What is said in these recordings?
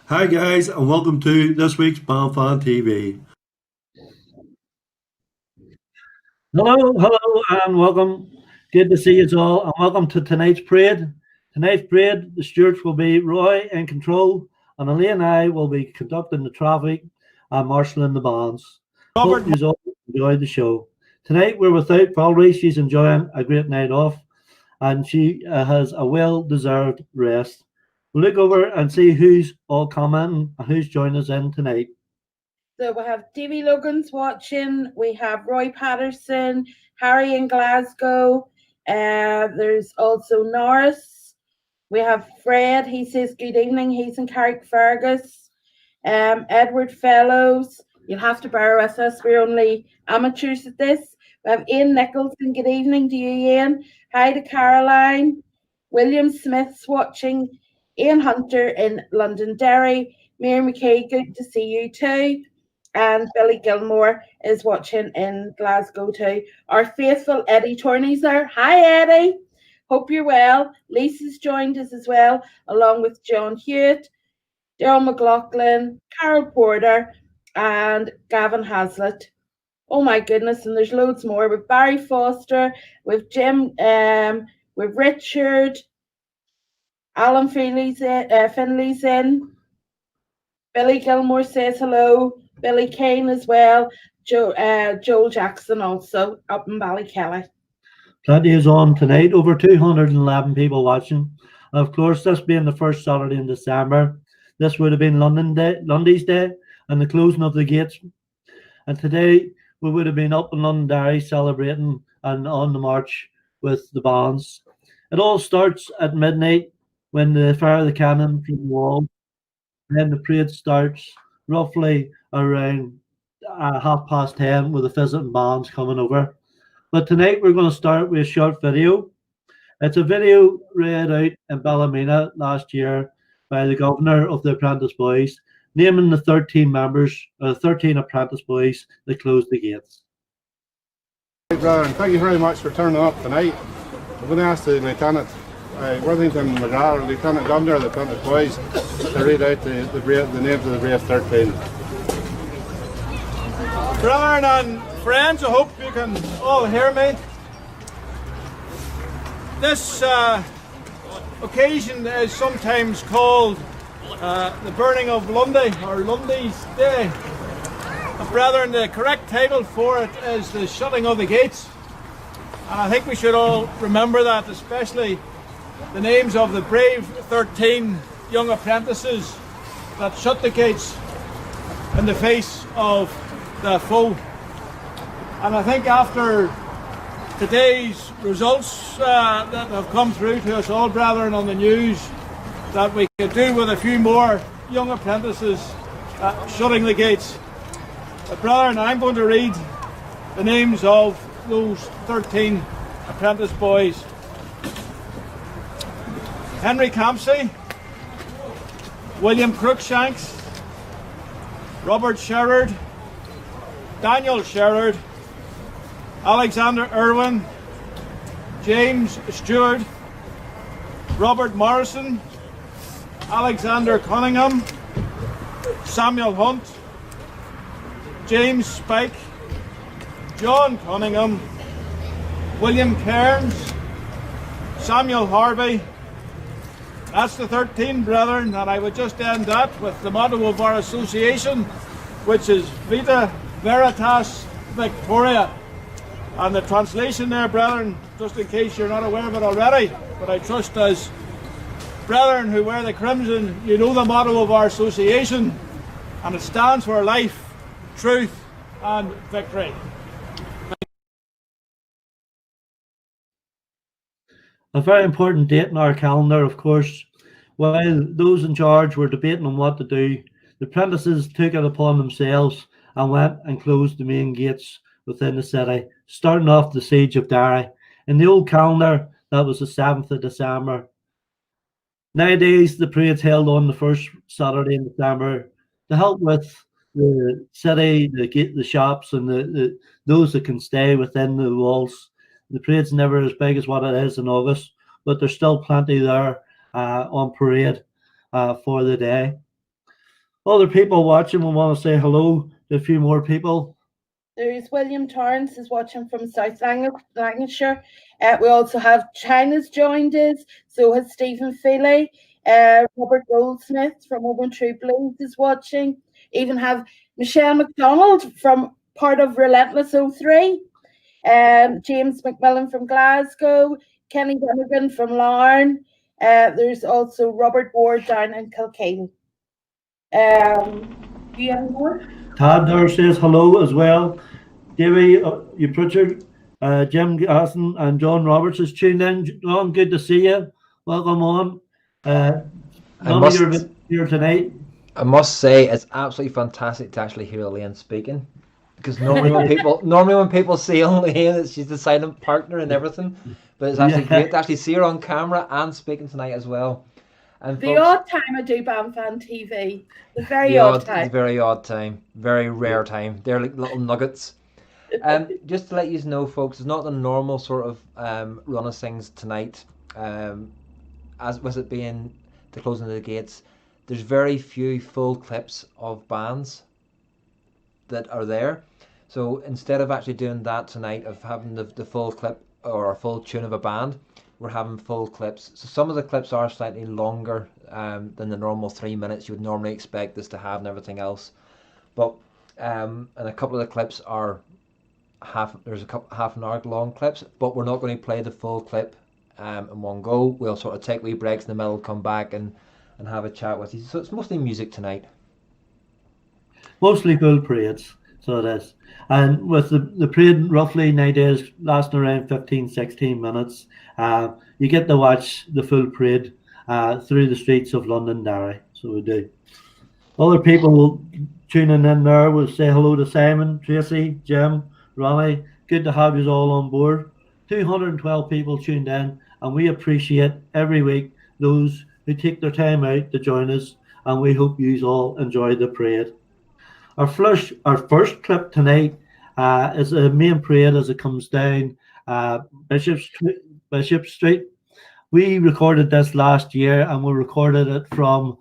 Hi guys, and welcome to this week's BandFan TV. Hello, and welcome. Good to see you all, and welcome to tonight's parade. Tonight's parade, the stewards will be Roy in control, and Elaine and I will be conducting the traffic and marshalling the bands. Hope you all enjoyed the show. Tonight we're without Valerie. She's enjoying a great night off, and she has a well-deserved rest. We'll look over and see who's all commenting and who's joining us in tonight. So we have Davy Logan's watching. We have Roy Patterson, Harry in Glasgow. There's also Norris. We have Fred. He says good evening. He's in Carrickfergus. Edward Fellows. You'll have to bear with us. We're only amateurs at this. We have Ian Nicholson. Good evening to you, Ian. Hi to Caroline. William Smith's watching. Ian Hunter in Londonderry. Mary McKay, good to see you too. And Billy Gilmore is watching in Glasgow too. Our faithful Eddie Torney's there. Hi, Eddie. Hope you're well. Lisa's joined us as well, along with John Hewitt, Daryl McLaughlin, Carol Porter, and Gavin Hazlitt. Oh my goodness, and there's loads more. With Barry Foster, with Jim, with Richard, Alan Finley's in. Billy Gilmore says hello. Billy Kane as well. Joel Jackson also up in Ballykelly. Plenty is on tonight. Over 211 people watching. Of course, this being the first Saturday in December, this would have been Lundy's Day and the closing of the gates. And today we would have been up in Londonderry celebrating and on the march with the bands. It all starts at midnight when they fire the cannon from the wall. Then the parade starts roughly around 10:30 with the visiting bands coming over. But tonight we're going to start with a short video. It's a video read out in Ballymena last year by the governor of the Apprentice Boys, naming the 13 apprentice boys that closed the gates. Right, brother, and thank you very much for turning up tonight. I'm going to ask the Lieutenant Worthington McGrath, Lieutenant Governor of the Apprentice Boys, to read out the names of the brave 13. Brethren and friends, I hope you can all hear me. This occasion is sometimes called the burning of Lundy, or Lundy's Day. But brethren, the correct title for it is the shutting of the gates. And I think we should all remember that, especially the names of the brave 13 young apprentices that shut the gates in the face of the foe. And I think after today's results that have come through to us all, brethren, on the news, that we could do with a few more young apprentices shutting the gates. But brethren, I'm going to read the names of those 13 apprentice boys. Henry Campsey, William Crookshanks, Robert Sherrard, Daniel Sherrard, Alexander Irwin, James Stewart, Robert Morrison, Alexander Cunningham, Samuel Hunt, James Spike, John Cunningham, William Cairns, Samuel Harvey. That's the 13, brethren, and I would just end that with the motto of our association, which is Vita Veritas Victoria. And the translation there, brethren, just in case you're not aware of it already, but I trust as brethren who wear the crimson, you know the motto of our association, and it stands for life, truth, and victory. A very important date in our calendar, of course. While those in charge were debating on what to do, the apprentices took it upon themselves and went and closed the main gates within the city, starting off the siege of Derry. In the old calendar, that was the 7th of December. Nowadays, the parade's held on the first Saturday in December to help with the city, the shops, and those that can stay within the walls. The parade's never as big as what it is in August, but there's still plenty there on parade for the day. Other people watching, we want to say hello to a few more people. There's William Torrance is watching from South Lancashire. We also have China's joined us. So has Stephen Feely. Robert Goldsmith from Over True Blues is watching. Even have Michelle McDonald from part of Relentless 03. James McMillan from Glasgow. Kenny Dunnigan from Larne. There's also Robert Ward down in Kilkeel. Do you have more? Tad there says hello as well. Davey, you Pritchard, Jim Gasson and John Roberts is tuned in. John, good to see you. Welcome on. None of you are here tonight. I must say it's absolutely fantastic to actually hear Elaine speaking, because normally when people see Elaine, she's the silent partner and everything, but it's actually great to actually see her on camera and speaking tonight as well. And the odd time I do BAMFan TV, the very odd time. Very odd time, very rare time. They're like little nuggets. Just to let you know, folks, it's not the normal sort of run of things tonight. As with it being the closing of the gates, there's very few full clips of bands that are there. So instead of actually doing that tonight, of having the full clip or a full tune of a band, we're having full clips. So some of the clips are slightly longer than the normal 3 minutes you would normally expect this to have and everything else. But and a couple of the clips are half an hour long clips, but we're not going to play the full clip in one go. We'll sort of take wee breaks in the middle, come back and have a chat with you. So it's mostly music tonight. Mostly full parades, so it is. And with the parade roughly nowadays lasting around 15-16 minutes, you get to watch the full parade through the streets of Londonderry. So we do. Other people tuning in there will say hello to Simon, Tracy, Jim, Ronnie. Good to have you all on board. 212 people tuned in, and we appreciate every week those who take their time out to join us, and we hope you all enjoy the parade. Our first clip tonight is a main parade as it comes down Bishop Street. We recorded this last year, and we recorded it from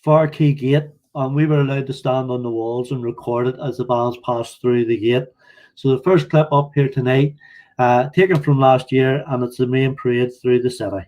Farkey Gate, and we were allowed to stand on the walls and record it as the bands passed through the gate. So the first clip up here tonight, taken from last year, and it's the main parade through the city.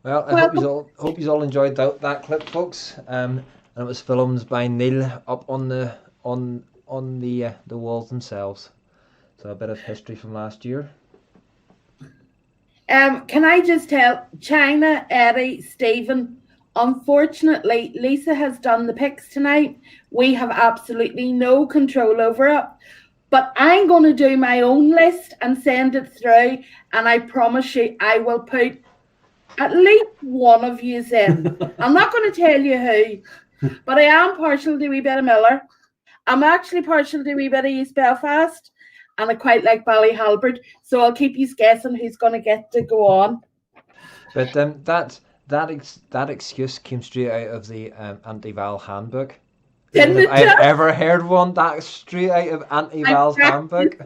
Well, I hope you all enjoyed that clip, folks. And it was filmed by Neil up on the walls themselves. So a bit of history from last year. Can I just tell China, Eddie, Stephen? Unfortunately, Lisa has done the picks tonight. We have absolutely no control over it. But I'm going to do my own list and send it through. And I promise you, I will put at least one of you in. I'm not going to tell you who, but I am partial to a wee bit of Miller. I'm actually partial to a wee bit of East Belfast. And I quite like Ballyhalbert. So I'll keep you guessing who's going to get to go on. But that excuse came straight out of the Anti-Val handbook. Didn't it I've just? ever heard one that straight out of Anti-Val's handbook.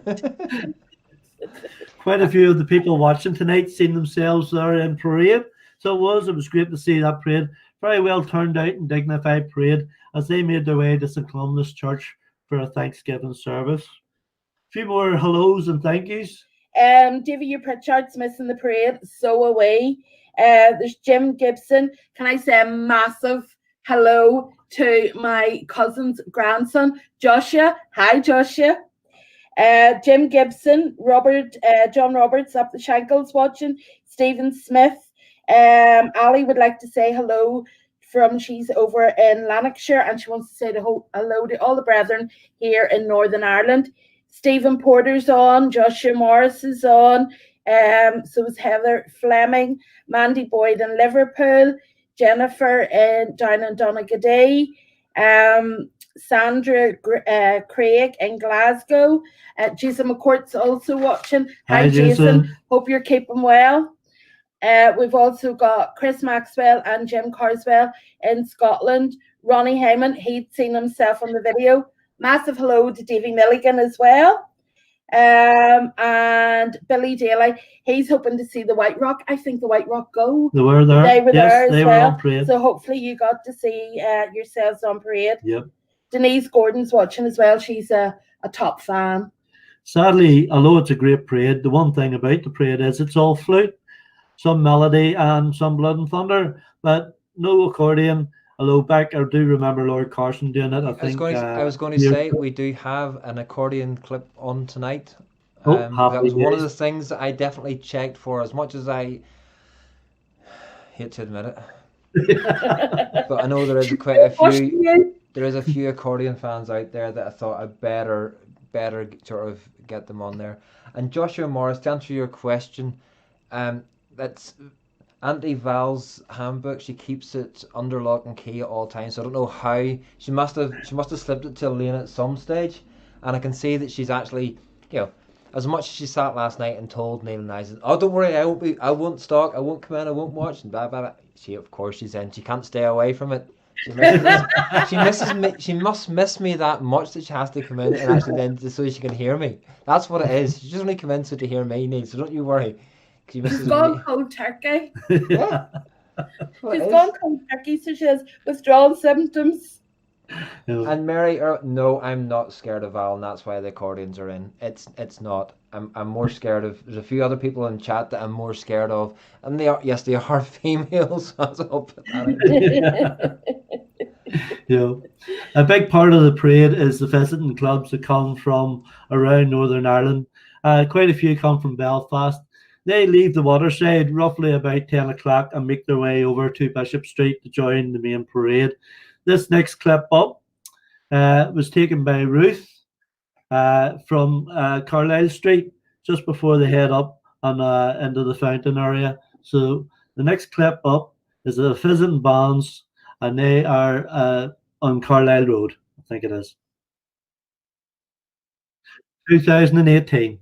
Quite a few of the people watching tonight seen themselves there in parade. So it was great to see that parade. Very well turned out and dignified parade as they made their way to St. Columnus Church for a Thanksgiving service. A few more hellos and thank yous. Davy, your Pritchard's missing the parade, so away. There's Jim Gibson. Can I say a massive hello to my cousin's grandson, Joshua? Hi, Joshua. Jim Gibson, John Roberts up the Shankles watching, Stephen Smith. Ali would like to say hello she's over in Lanarkshire and she wants to say hello to all the brethren here in Northern Ireland. Stephen Porter's on, Joshua Morris is on, so is Heather Fleming, Mandy Boyd in Liverpool, Jennifer down in Donegal, Sandra Craig in Glasgow, Jason McCourt's also watching. Hi Jason, hope you're keeping well. We've also got Chris Maxwell and Jim Carswell in Scotland. Ronnie Heyman, he'd seen himself on the video. Massive hello to Davy Milligan as well. And Billy Daly, he's hoping to see the White Rock. I think the White Rock go. They were there. They were there as well. On parade. So hopefully you got to see yourselves on parade. Yep. Denise Gordon's watching as well. She's a top fan. Sadly, although it's a great parade, the one thing about the parade is it's all flute, some melody and some blood and thunder, but no accordion. Although I do remember Lord Carson doing it. I was going to say we do have an accordion clip on tonight. That was one of the things that I definitely checked for, as much as I hate to admit it. But I know there is quite a few. There is a few accordion fans out there that I thought I'd better sort of get them on there. And Joshua Morris, to answer your question, that's Auntie Val's handbook. She keeps it under lock and key at all times. So I don't know how she must have slipped it to Elaine at some stage. And I can see that she's actually, as much as she sat last night and told Neil and I, "Oh, don't worry, I won't stalk, I won't come in, I won't watch," and blah blah blah. She's in. She can't stay away from it. She must miss me that much that she has to come in and actually then so she can hear me. That's what it is. She just only come in so to hear me, Neil. So don't you worry. She's gone cold turkey. Yeah. She's gone cold turkey, so she has withdrawal symptoms. And Mary, no, I'm not scared of Val, and that's why the accordions are in. It's not. I'm more scared of. There's a few other people in chat that I'm more scared of, and they are females. So I'll put that in. A big part of the parade is the visiting clubs that come from around Northern Ireland. Quite a few come from Belfast. They leave the waterside roughly about 10 o'clock and make their way over to Bishop Street to join the main parade. This next clip up was taken by Ruth from Carlisle Street just before they head up and into the fountain area. So the next clip up is the Fizzing Bands, and they are on Carlisle Road, I think it is. 2018.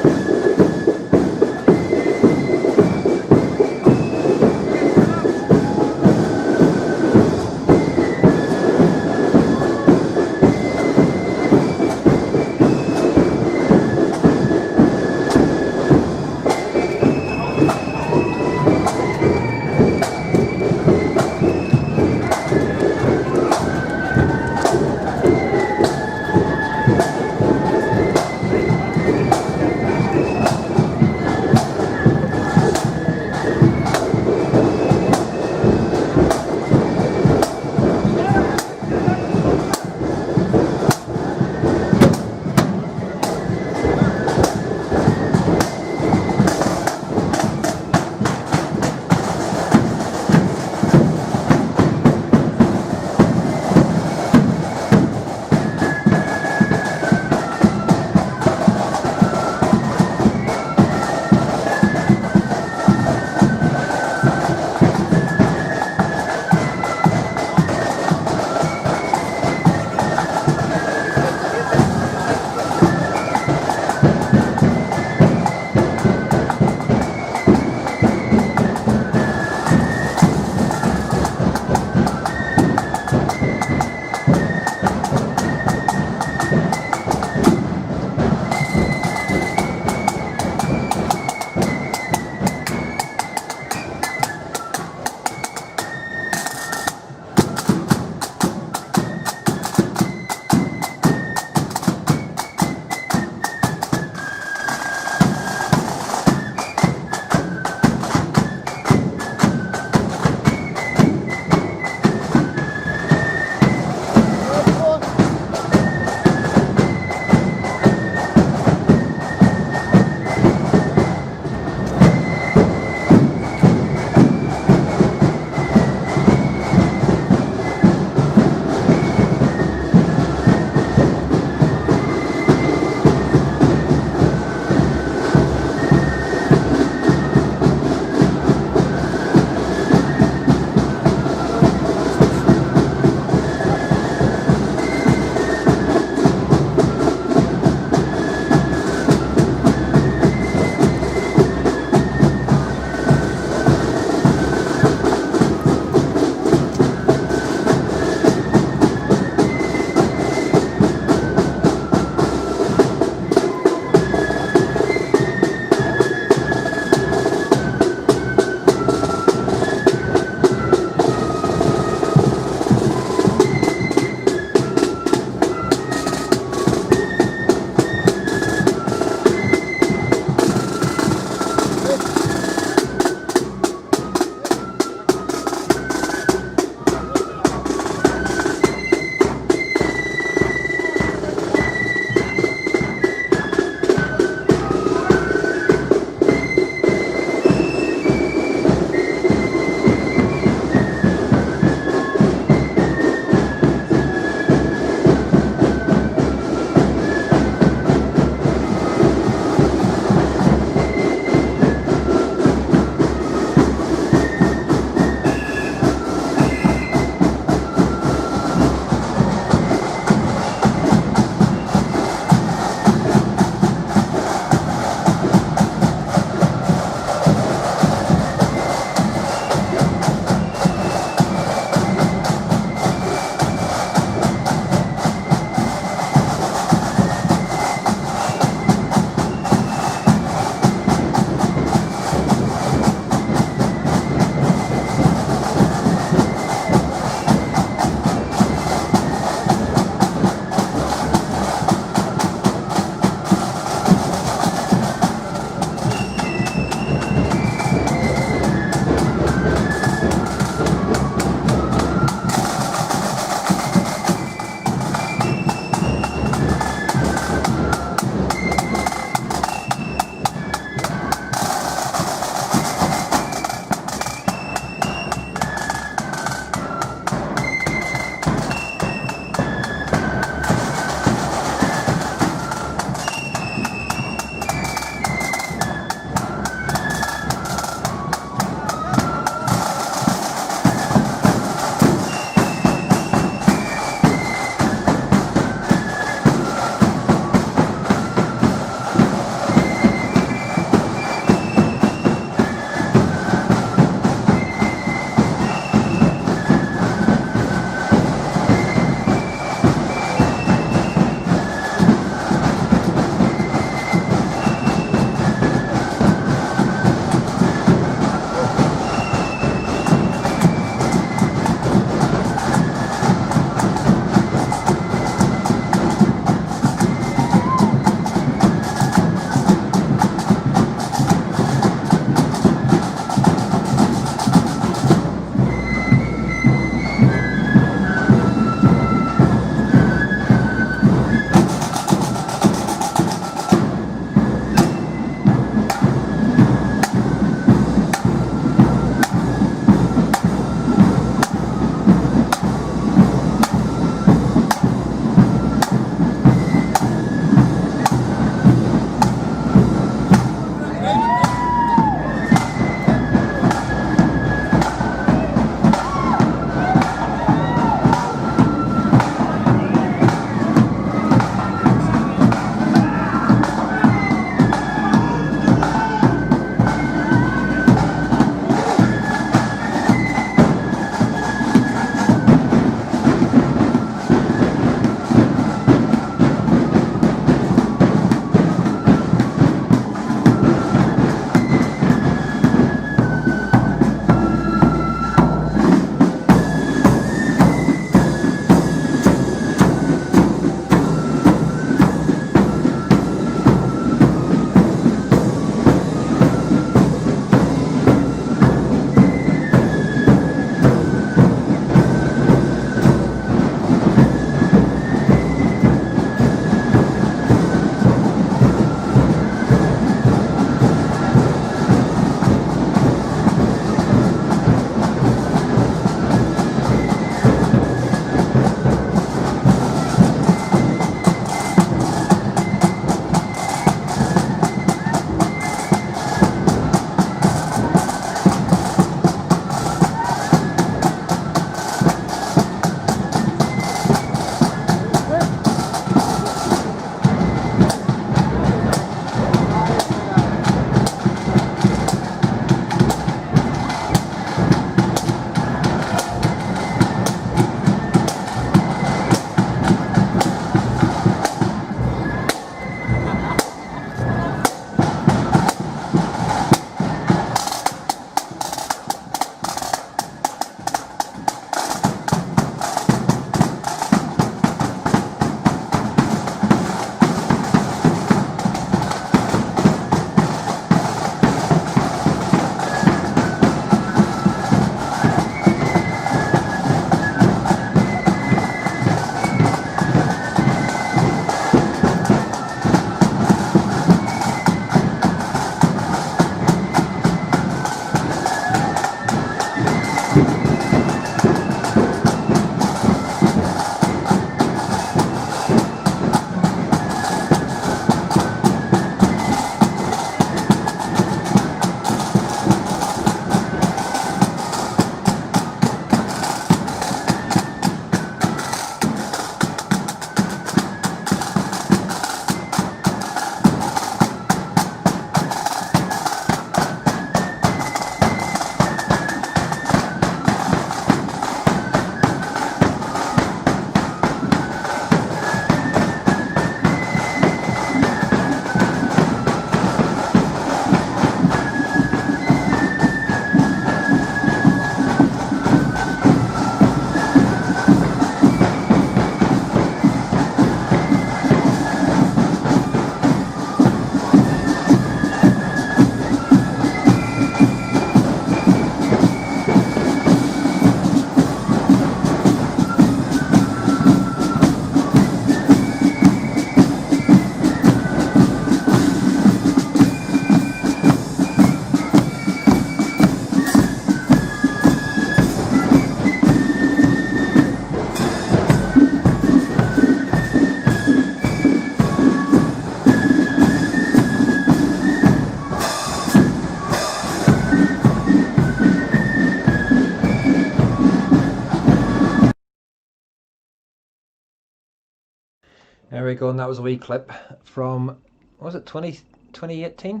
There we go, and that was a wee clip from, what was it, 2018?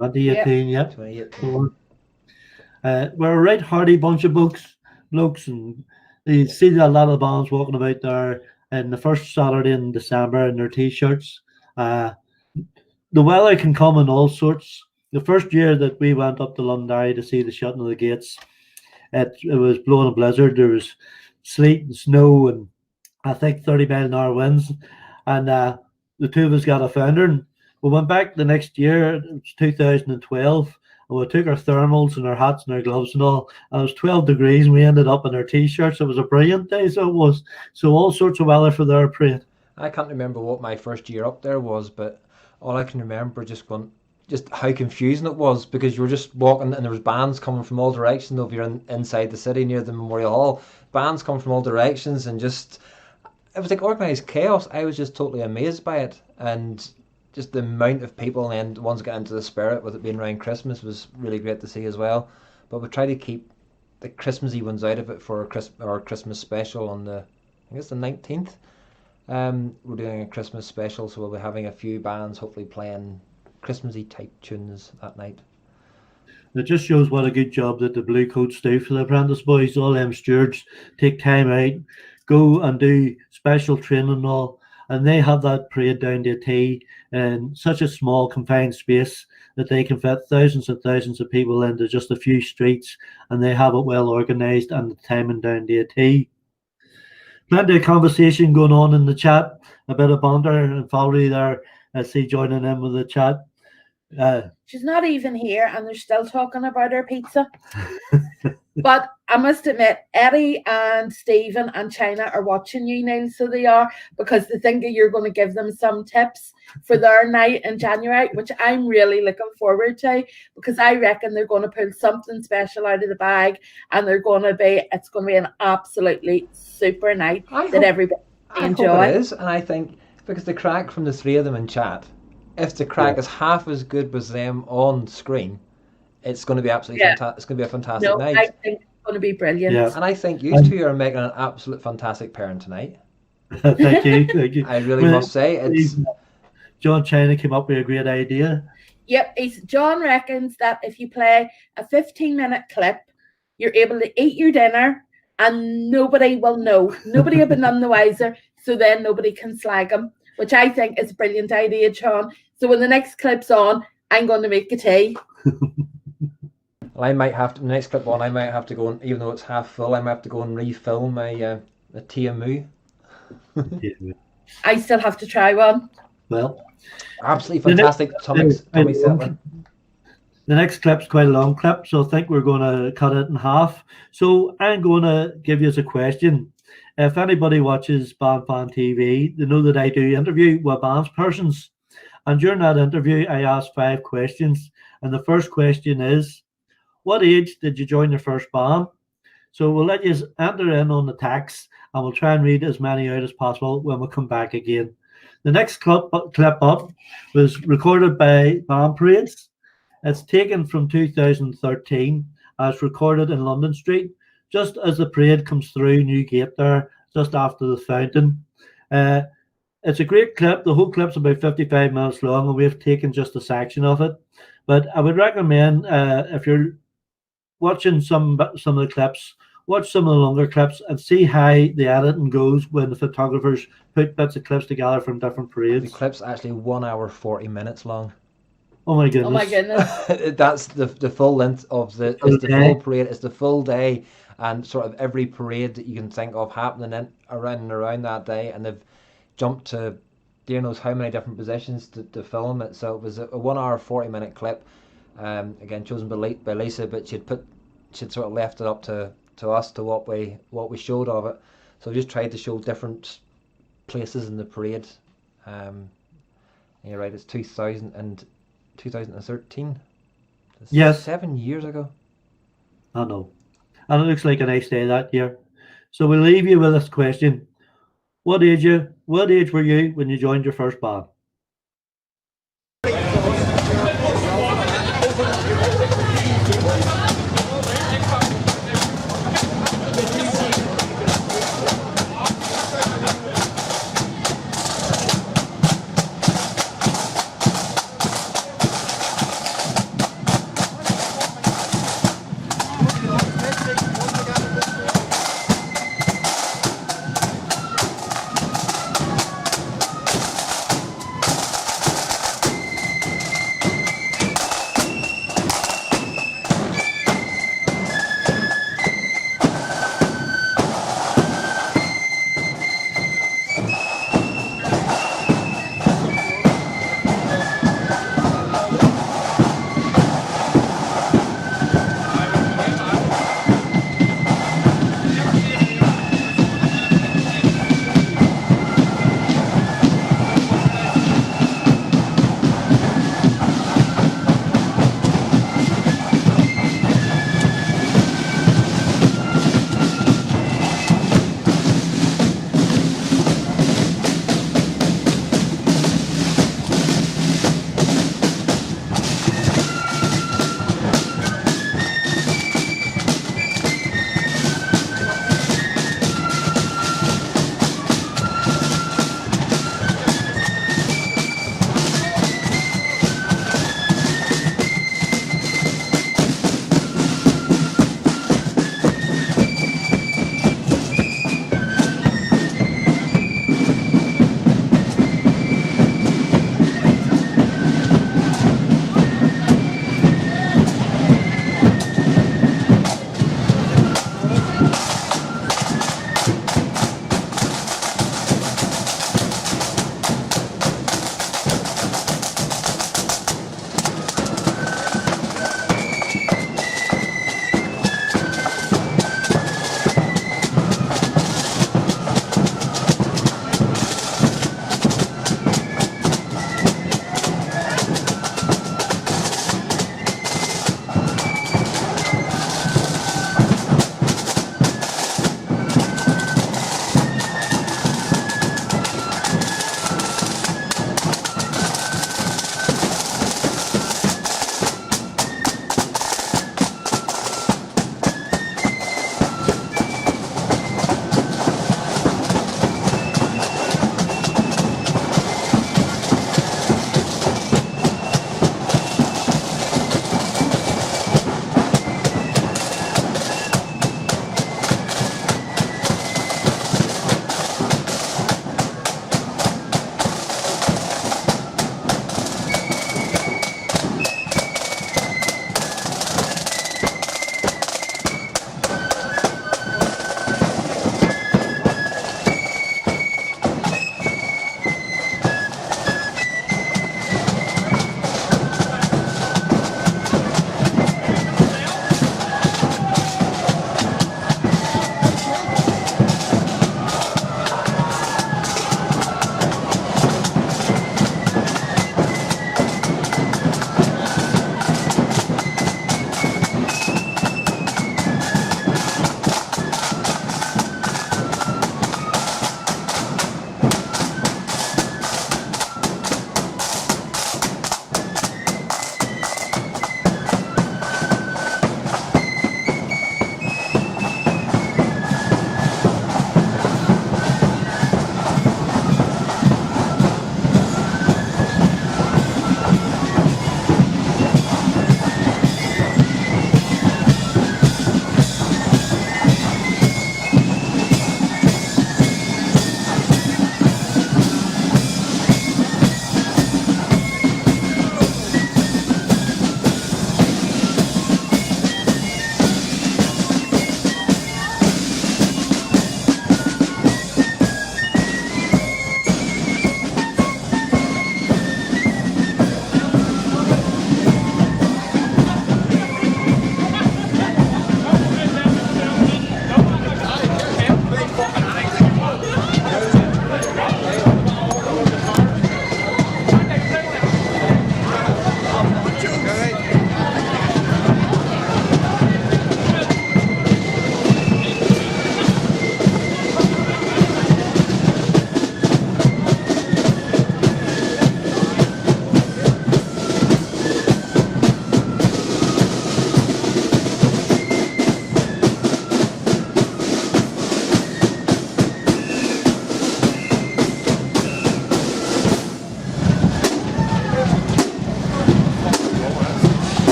2018, yeah. 2018. We're a right hardy bunch of blokes, and you see a lot of bands walking about there in the first Saturday in December in their t-shirts. The weather can come in all sorts. The first year that we went up to Londonderry to see the shutting of the gates, it was blowing a blizzard. There was sleet and snow and I think 30-mile-an-hour winds, and the two of us got a founder, and we went back the next year. It was 2012, and we took our thermals and our hats and our gloves and all, and it was 12 degrees, and we ended up in our t-shirts. It was a brilliant day, so it was. So all sorts of weather for their parade. I can't remember what my first year up there was, but all I can remember just how confusing it was, because you were just walking and there was bands coming from all directions. If you're inside the city near the Memorial Hall, bands come from all directions, and just, it was like organised chaos. I was just totally amazed by it, and just the amount of people, and the ones get into the spirit with it being around Christmas was really great to see as well. But we try to keep the Christmassy ones out of it for our Christmas special on the, I guess the 19th. We're doing a Christmas special, so we'll be having a few bands hopefully playing Christmassy type tunes that night. It just shows what a good job that the Blue Coats do for the apprentice boys. All them stewards take time out, go and do special training and all, and they have that parade down to a T in such a small confined space that they can fit thousands and thousands of people into just a few streets, and they have it well organised and the timing down to a T. Plenty of conversation going on in the chat, a bit of banter, and Valerie there, I see joining in with the chat. She's not even here, and they're still talking about her pizza. But I must admit, Eddie and Stephen and China are watching you, Neil, so they are, because they think that you're going to give them some tips for their night in January, which I'm really looking forward to, because I reckon they're going to pull something special out of the bag, and it's going to be an absolutely super night that everybody enjoy. I hope it is, and I think, because the crack from the three of them in chat, if the crack is half as good as them on screen, it's going to be absolutely fantastic. It's going to be a fantastic night. I think it's going to be brilliant. Yeah. And I think you two are making an absolute fantastic pairing tonight. Thank you. I really must say, it's... John China came up with a great idea. Yep, John reckons that if you play a 15-minute clip, you're able to eat your dinner and nobody will know. Nobody will be none the wiser, so then nobody can slag him, which I think is a brilliant idea, John. So when the next clip's on, I'm going to make a tea. I might have to, the next clip on, I might have to go, and even though it's half full, I might have to go and refill my the TMU. I still have to try one. Well, absolutely fantastic tummy settling. The next clip's quite a long clip, so I think we're going to cut it in half. So I'm going to give you a question. If anybody watches BandFan TV, they know that I do interview with bands persons. And during that interview, I asked 5 questions. And the first question is, what age did you join your first band? So we'll let you enter in on the text, and we'll try and read as many out as possible when we come back again. The next clip up was recorded by Band Parades. It's taken from 2013, as recorded in London Street, just as the parade comes through Newgate there, just after the fountain. It's a great clip. The whole clip's about 55 minutes long, and we've taken just a section of it. But I would recommend, if you're watching some of the clips, watch some of the longer clips and see how the editing goes when the photographers put bits of clips together from different parades. The clip's actually 1 hour 40 minutes long. Oh my goodness! Oh my goodness! That's the full length of the full parade. It's the full day, and sort of every parade that you can think of happening around that day, and they've jumped to dear knows how many different positions to film it. So it was a 1 hour 40 minute clip. Again, chosen by Lisa, but she'd sort of left it up to us to what we showed of it. So we just tried to show different places in the parade. You're right, it's 2013. Yes. 7 years ago. I know. And it looks like a nice day that year. So we'll leave you with this question. What age were you when you joined your first band?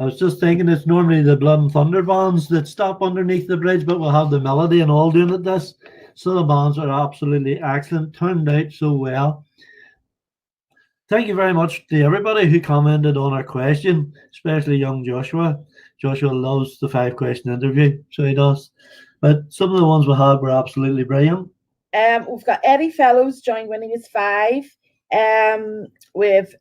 was just thinking it's normally the Blood and Thunder bands that stop underneath the bridge, but we'll have the Melody and all doing it this. So the bands are absolutely excellent, turned out so well. Thank you very much to everybody who commented on our question, especially young Joshua. Joshua loves the 5-question interview, so he does. But some of the ones we had were absolutely brilliant. We've got Eddie Fellows joined when he was 5. With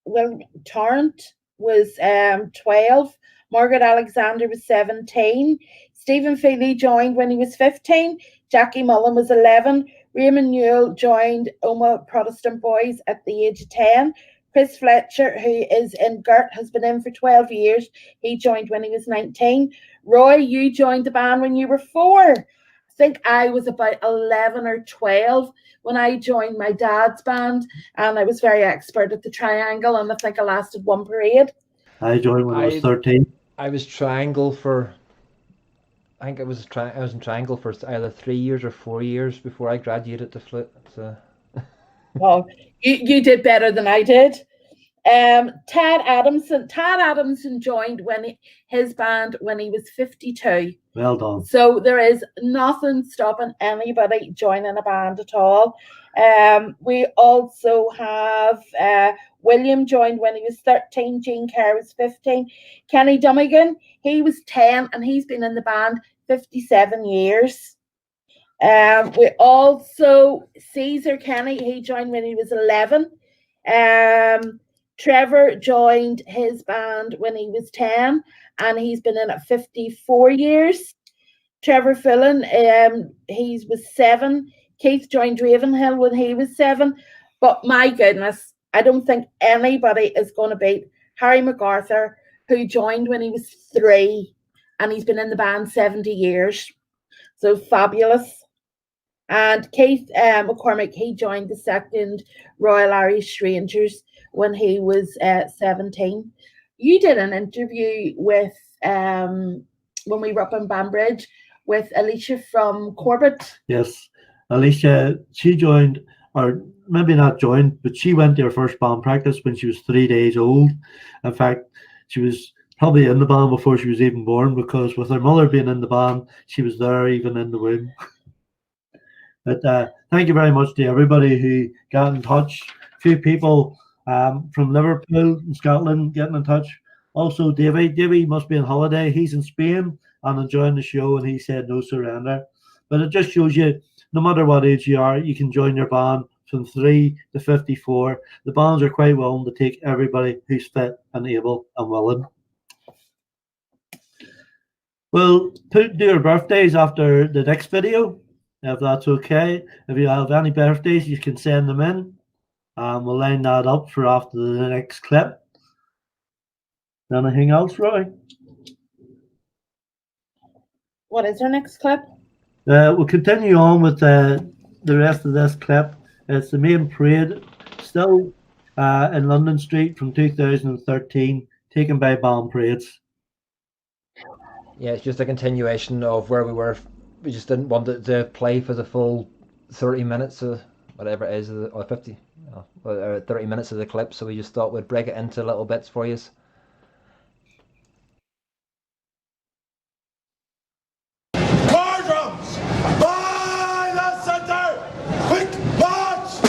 Will Torrent was 12. Margaret Alexander was 17. Stephen Feely joined when he was 15. Jackie Mullen was 11. Raymond Newell joined Oma Protestant Boys at the age of 10. Chris Fletcher, who is in Gert, has been in for 12 years. He joined when he was 19. Roy, you joined the band when you were 4. I think I was about 11 or 12 when I joined my dad's band, and I was very expert at the triangle, and I think I lasted 1 parade. I joined when I was 13. I was triangle for, I think I was in triangle for either 3 years or 4 years before I graduated to flute. So. Well, you did better than I did. Tad Adamson joined his band when he was 52. Well done. So there is nothing stopping anybody joining a band at all. We also have William joined when he was 13. Gene Kerr was 15. Kenny Dummigan, he was 10, and he's been in the band 57 years. We also, Caesar Kenny, he joined when he was 11. Trevor joined his band when he was 10, and he's been in it 54 years. Trevor Fillan, he was 7. Keith joined Ravenhill when he was 7. But my goodness, I don't think anybody is going to beat Harry MacArthur, who joined when he was 3, and he's been in the band 70 years. So fabulous. And Keith McCormick, he joined the 2nd Royal Irish Rangers when he was 17. You did an interview with, when we were up in Banbridge, with Alicia from Corbett. Yes, Alicia, she joined, or maybe not joined, but she went to her first band practice when she was 3 days old. In fact, she was probably in the band before she was even born, because with her mother being in the band, she was there even in the womb. But thank you very much to everybody who got in touch. A few people from Liverpool in Scotland getting in touch. Also, Davey must be on holiday. He's in Spain and enjoying the show, and he said no surrender. But it just shows you, no matter what age you are, you can join your band from 3 to 54. The bands are quite willing to take everybody who's fit and able and willing. We'll do our birthdays after the next video, if that's okay. If you have any birthdays, you can send them in. We'll line that up for after the next clip. Anything else, Roy? What is our next clip? We'll continue on with the rest of this clip. It's the main parade, still in London Street from 2013, taken by band parades. Yeah, it's just a continuation of where we were. We just didn't want it to play for the full 30 minutes or whatever it is, or 50, or 30 minutes of the clip. So we just thought we'd break it into little bits for you. War drums! By the center! Quick march!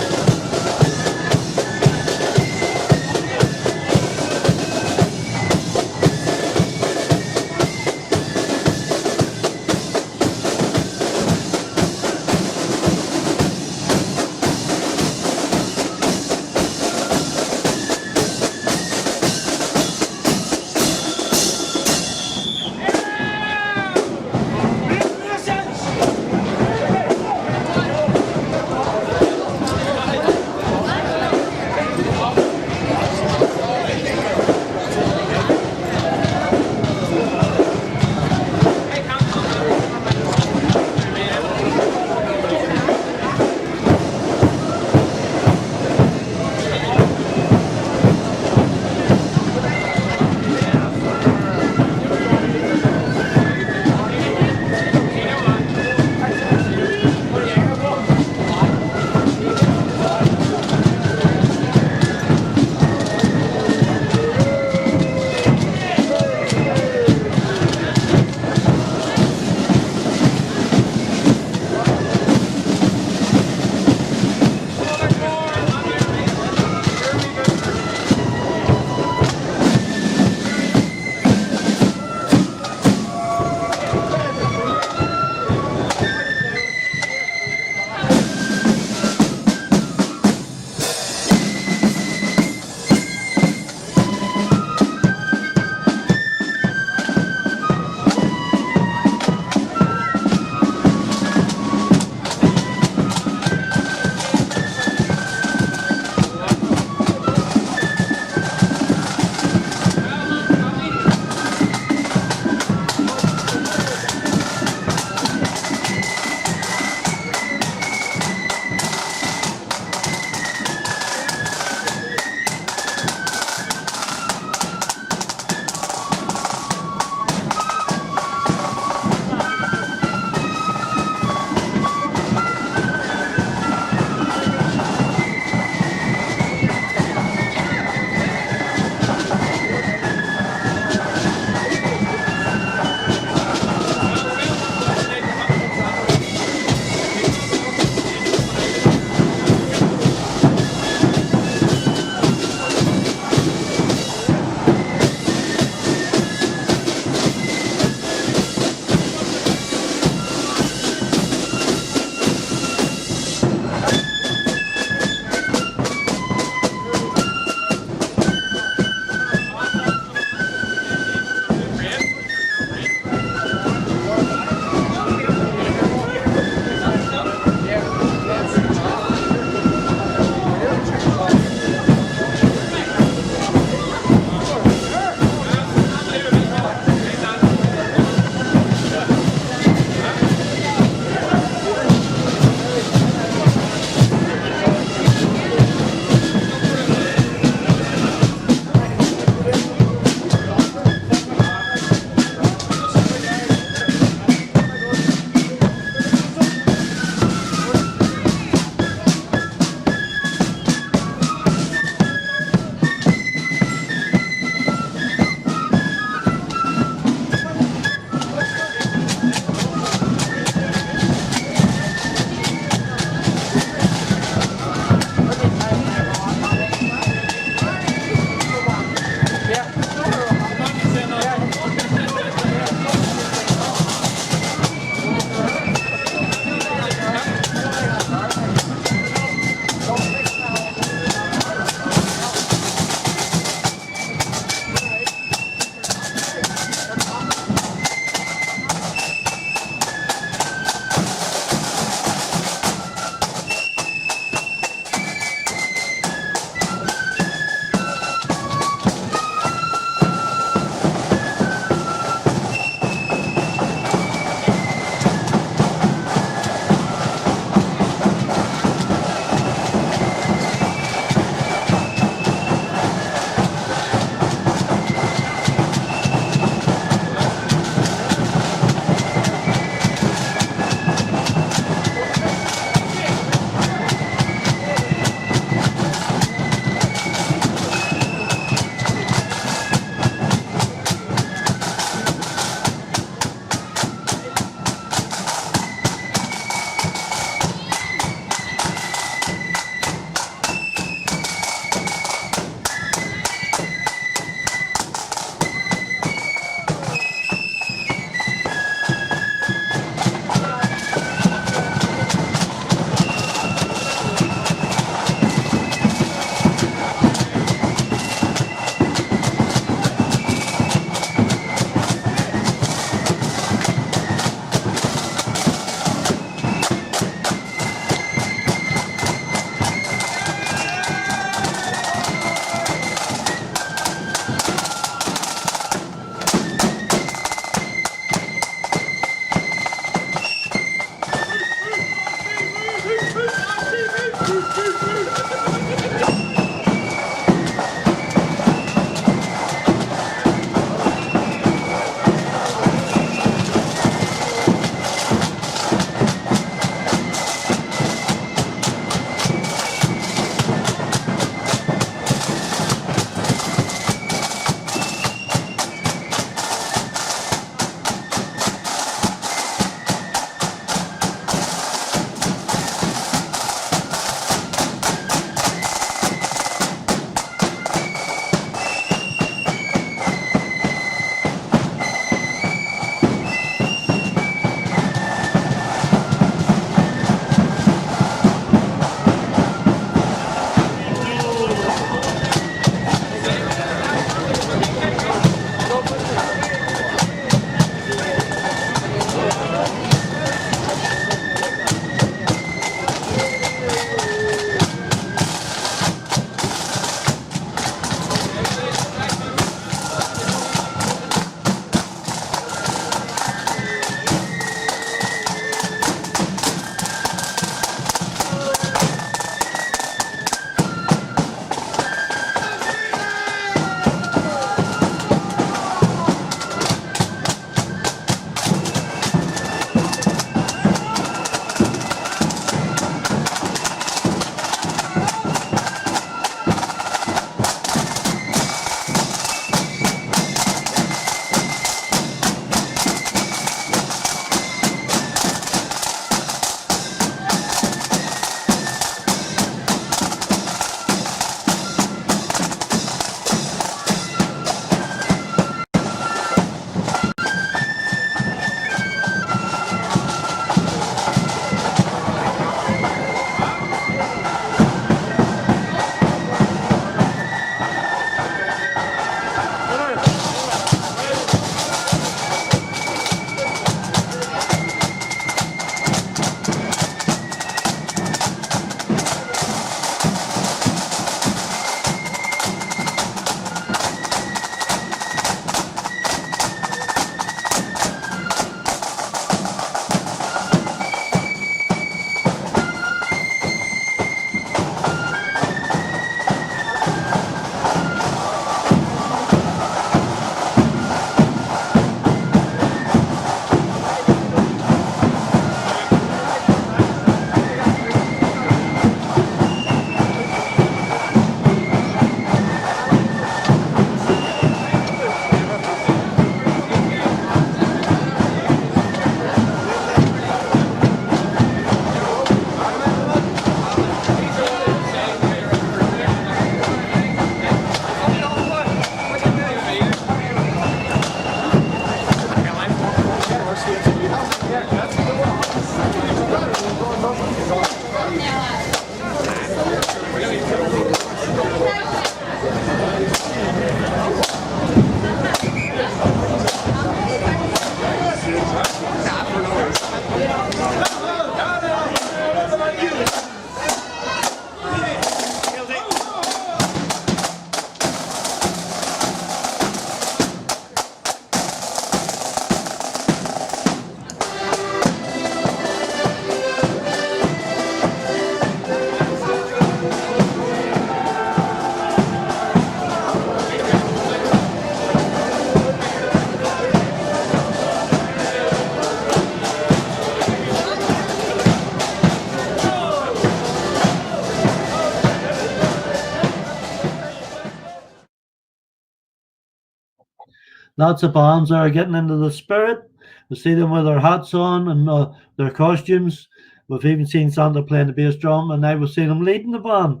Lots of bands are getting into the spirit. We see them with their hats on and their costumes. We've even seen Santa playing the bass drum, and now we've seen him leading the band.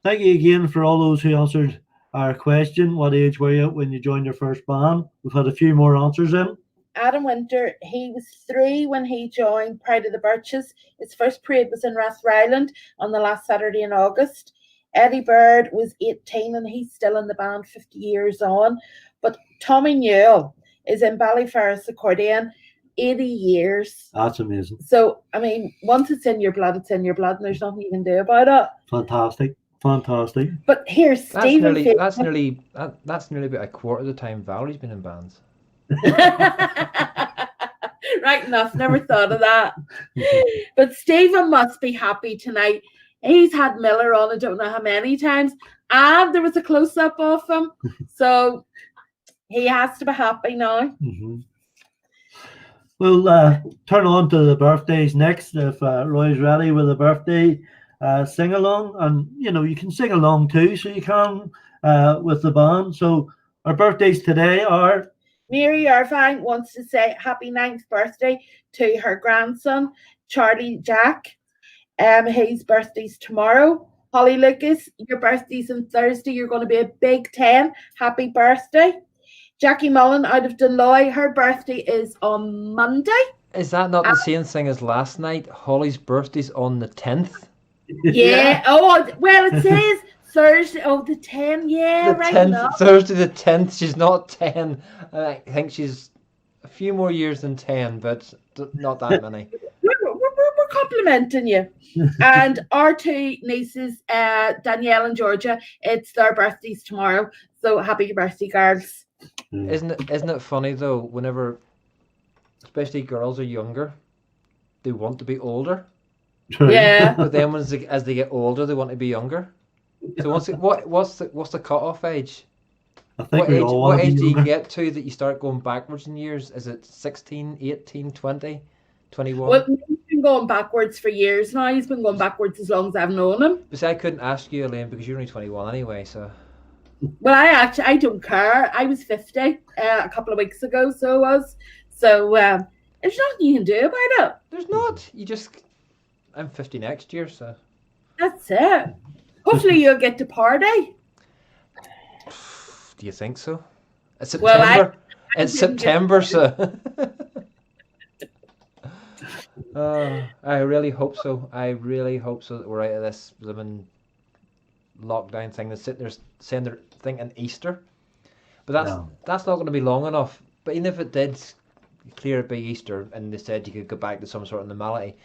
Thank you again for all those who answered our question. What age were you when you joined your first band? We've had a few more answers in. Adam Winter, he was 3 when he joined Pride of the Birches. His first parade was in Rathryland on the last Saturday in August. Eddie Bird was 18 and he's still in the band 50 years on. But Tommy Newell is in Ballyferris accordion, 80 years. That's amazing. So, I mean, once it's in your blood, it's in your blood, and there's nothing you can do about it. Fantastic. Fantastic. But here's Stephen. That's nearly about a quarter of the time Valerie's been in bands. Right enough, never thought of that. But Stephen must be happy tonight. He's had Miller on I don't know how many times, and there was a close-up of him, so he has to be happy now. Mm-hmm. We'll turn on to the birthdays next. If Roy's ready with a birthday sing along, and you can sing along too, so you can with the band. So our birthdays today are. Mary Irvine wants to say happy 9th birthday to her grandson, Charlie Jack. His birthday's tomorrow. Holly Lucas, your birthday's on Thursday. You're going to be a big 10. Happy birthday. Jackie Mullen out of Deloy, her birthday is on Monday. Is that not the same thing as last night? Holly's birthday's on the 10th? Yeah. Oh, well, it says Thursday. Oh, the 10. Yeah, the right 10th, enough. Thursday the 10th. She's not 10. I think she's a few more years than 10, but not that many. We're complimenting you. And our 2 nieces, Danielle and Georgia, it's their birthdays tomorrow. So happy birthday, girls. Isn't it funny though, whenever especially girls are younger, they want to be older. Yeah. But then as they get older, they want to be younger. So what's the cutoff age? I think What age do you get to that you start going backwards in years? Is it 16, 18, 20, 21? Well, he's been going backwards for years now. He's been going backwards as long as I've known him. But see, I couldn't ask you, Elaine, because you're only 21 anyway, so. Well, I don't care. I was 50 a couple of weeks ago, so I was. So there's nothing you can do about it. There's not. I'm 50 next year, so. That's it. Hopefully you'll get to party. Do you think so? It's September. It's September, so. I really hope so. I really hope so that we're out of this living lockdown thing. They're sitting there saying they're thinking Easter, but that's not going to be long enough. But even if it did clear it by Easter and they said you could go back to some sort of normality,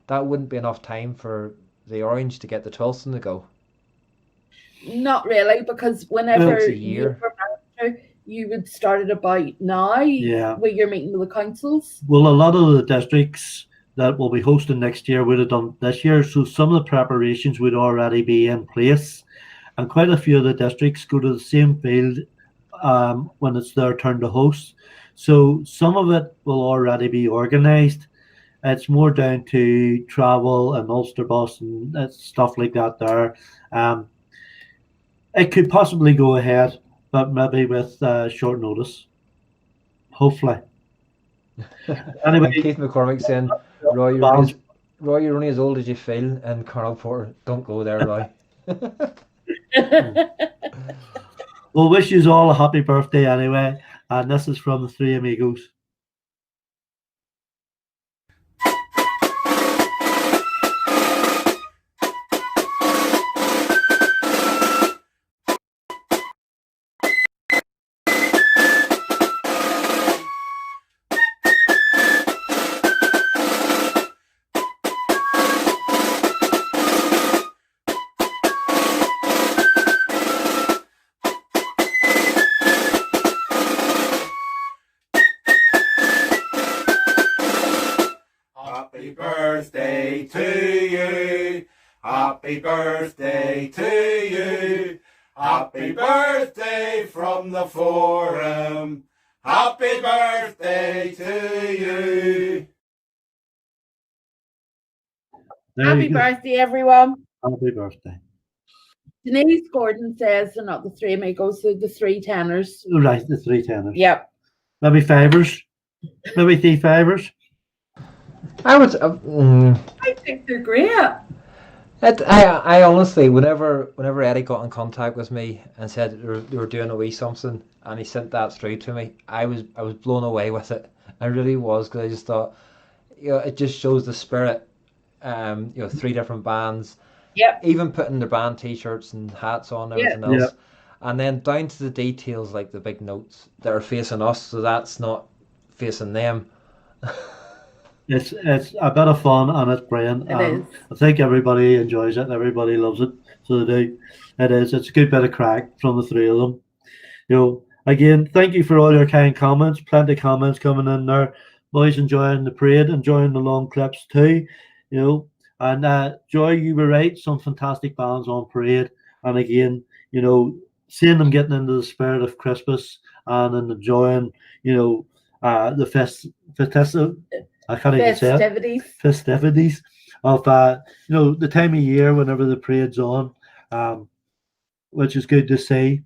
that wouldn't be enough time for the Orange to get the Twilson to go. Not really, because whenever It's a year. you would start it about now. Yeah. Where you're meeting with the councils. Well, a lot of the districts that will be hosting next year would have done this year, so some of the preparations would already be in place, and quite a few of the districts go to the same field when it's their turn to host. So some of it will already be organised. It's more down to travel and Ulster bus and stuff like that there. It could possibly go ahead, but maybe with short notice. Hopefully. Anyway, Keith McCormick saying, Roy, you're only as old as you feel, and Carl Porter, don't go there, Roy. We'll wish you all a happy birthday anyway, and this is from the Three Amigos. Happy birthday to you. Happy birthday to you. Happy birthday from the forum. Happy birthday to you. Happy birthday, everyone. Happy birthday. Denise Gordon says they're not the Three Amigos, they're the Three Tenors. Right, the Three Tenors. Yep. Maybe fivers. Maybe 3 fivers. I would. I think they're great. I honestly, whenever Eddie got in contact with me and said they were doing a wee something, and he sent that straight to me, I was blown away with it. I really was, because I just thought, it just shows the spirit. 3 different bands. Yep. Even putting their band T-shirts and hats on, everything else, and then down to the details like the big notes that are facing us, so that's not facing them. It's a bit of fun and it's brilliant. It is. I think everybody enjoys it. Everybody loves it. So they do. It's a good bit of crack from the 3 of them. Again, thank you for all your kind comments. Plenty of comments coming in there. Boys enjoying the parade, enjoying the long clips too. And Joy, you were right. Some fantastic bands on parade. And again, seeing them getting into the spirit of Christmas and enjoying, the festivities of the time of year whenever the parade's on, which is good to see.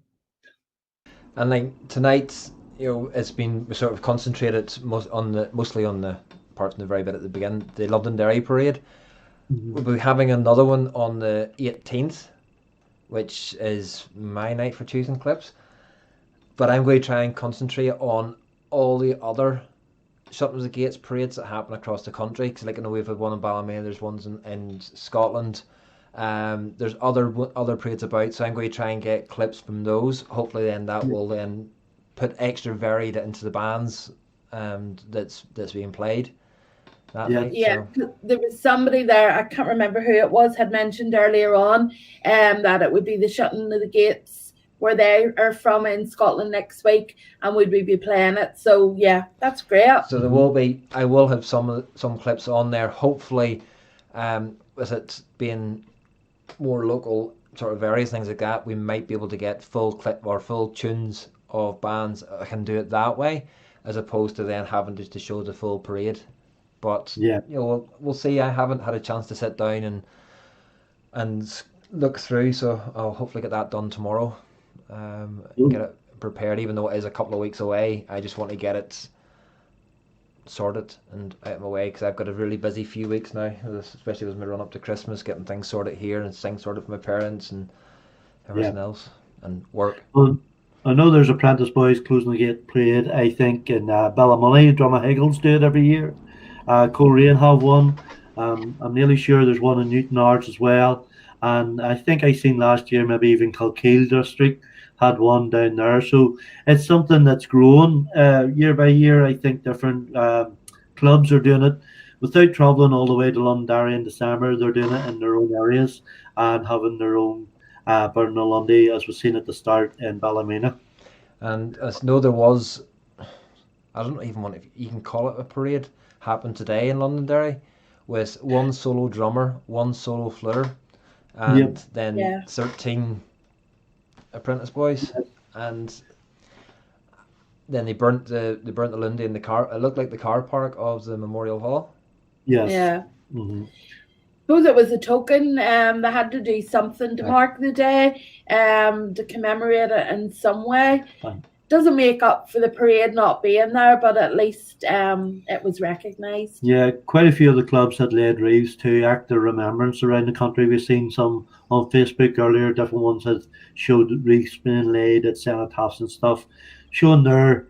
And like tonight, it's been sort of concentrated mostly on the parts in the very bit at the beginning, the Londonderry parade. Mm-hmm. We'll be having another one on the 18th, which is my night for choosing clips. But I'm going to try and concentrate on all the other Shutting of the Gates parades that happen across the country. Because we've had one in Ballymena, there's ones in Scotland. There's other parades about, so I'm going to try and get clips from those. Hopefully then that will then put extra varied into the bands that's being played that night. Yeah, there was somebody there, I can't remember who it was, had mentioned earlier on that it would be the Shutting of the Gates where they are from in Scotland next week, and would we be playing it? So yeah, that's great. So I will have some clips on there, hopefully, with it being more local sort of various things like that, we might be able to get full clip or full tunes of bands. I can do it that way, as opposed to then having just to show the full parade. But we'll see. I haven't had a chance to sit down and look through, so I'll hopefully get that done tomorrow. Get it prepared, even though it is a couple of weeks away. I just want to get it sorted and out of my way, because I've got a really busy few weeks now, especially with my run up to Christmas, getting things sorted here and things sorted for my parents and everything else, and work. Well, I know there's Apprentice Boys Closing the Gate parade, I think, in Ballymoney. Drummahiggles do it every year. Coleraine have one. I'm nearly sure there's one in Newtownards as well. And I think I seen last year maybe even Kilkeel District had one down there. So it's something that's growing year by year. I think different clubs are doing it without travelling all the way to Londonderry in December. They're doing it in their own areas and having their own Burden of Lundy, as we've seen at the start in Ballymena. And I know there was, I don't even want, if you can call it a parade, happened today in Londonderry with one solo drummer, one solo fluter, and then 13 Apprentice Boys, and then they burnt the Lundy in the car. It looked like the car park of the Memorial Hall. Yes. Yeah. Mm-hmm. Suppose it was a token. They had to do something to mark the day, to commemorate it in some way. Doesn't make up for the parade not being there, but at least it was recognised. Yeah, quite a few of the clubs had laid wreaths to act of remembrance around the country. We've seen some on Facebook earlier. Different ones had showed wreaths being laid at cenotaphs and stuff, showing their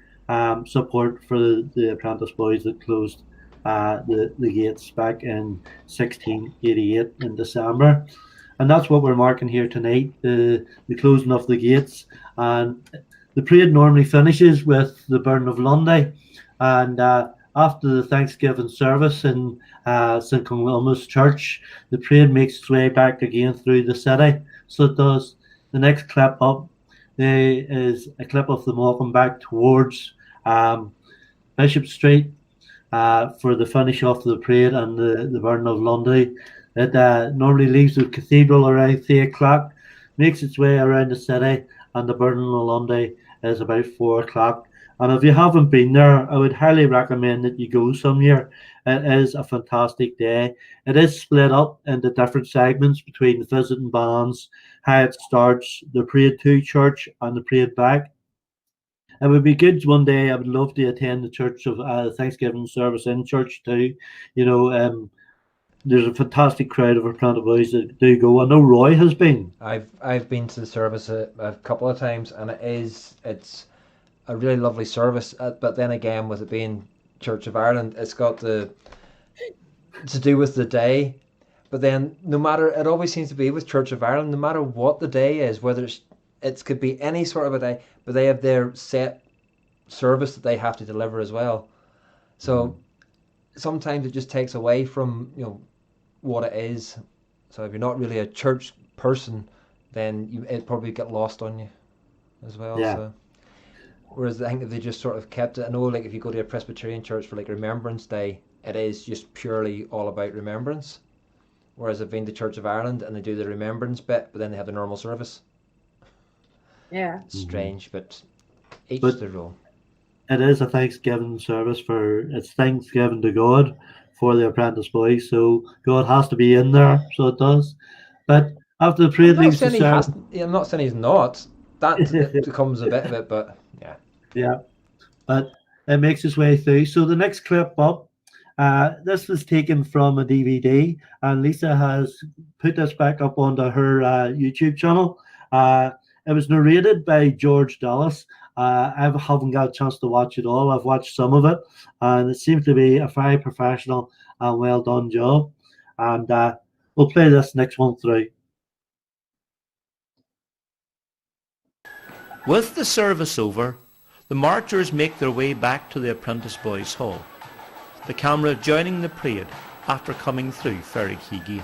support for the Apprentice Boys that closed the gates back in 1688 in December. And that's what we're marking here tonight, the closing of the gates. And the parade normally finishes with the Burden of Lundy, and after the Thanksgiving service in St. Columba's Church, the parade makes its way back again through the city. So it does. The next clip up is a clip of them walking back towards Bishop Street for the finish off the parade and the Burden of Lundy. It normally leaves the cathedral around 3 o'clock, makes its way around the city, and the Burden of Lundy is about 4 o'clock. And if you haven't been there, I would highly recommend that you go some year. It is a fantastic day. It is split up into different segments between the visiting bands, how it starts, the parade to church and the parade back. it would be good one day. I would love to attend the church of Thanksgiving service in church too. You know, there's a fantastic crowd of Apprentice boys that do go. I know Roy has been. I've been to the service a couple of times, and it's a really lovely service. But then again, with it being Church of Ireland, it's got to do with the day. But then, no matter, it always seems to be with Church of Ireland, no matter what the day is, whether it could be any sort of a day, but they have their set service that they have to deliver as well. So sometimes it just takes away from, you know, what it is. So if you're not really a church person, then it probably get lost on you as well. Yeah. So, whereas I think if they just sort of kept it, I know, like if you go to a Presbyterian church for like Remembrance Day, it is just purely all about remembrance. Whereas I've been to Church of Ireland and they do the remembrance bit, but then they have the normal service. Yeah. Strange, but each But- their own. It is a Thanksgiving service it's Thanksgiving to God for the Apprentice boys. So God has to be in there. So it does. But after the prayer I'm not leaves the saying he has. service, I'm not saying he's not. That becomes a bit of it, but yeah. yeah, but it makes its way through. So the next clip up, this was taken from a DVD, and Lisa has put this back up onto her YouTube channel. It was narrated by George Dallas. I haven't got a chance to watch it all. I've watched some of it, and it seems to be a very professional and well done job. And we'll play this next one through. With the service over, the marchers make their way back to the Apprentice Boys' Hall, the camera joining the parade after coming through Ferryquay Gate.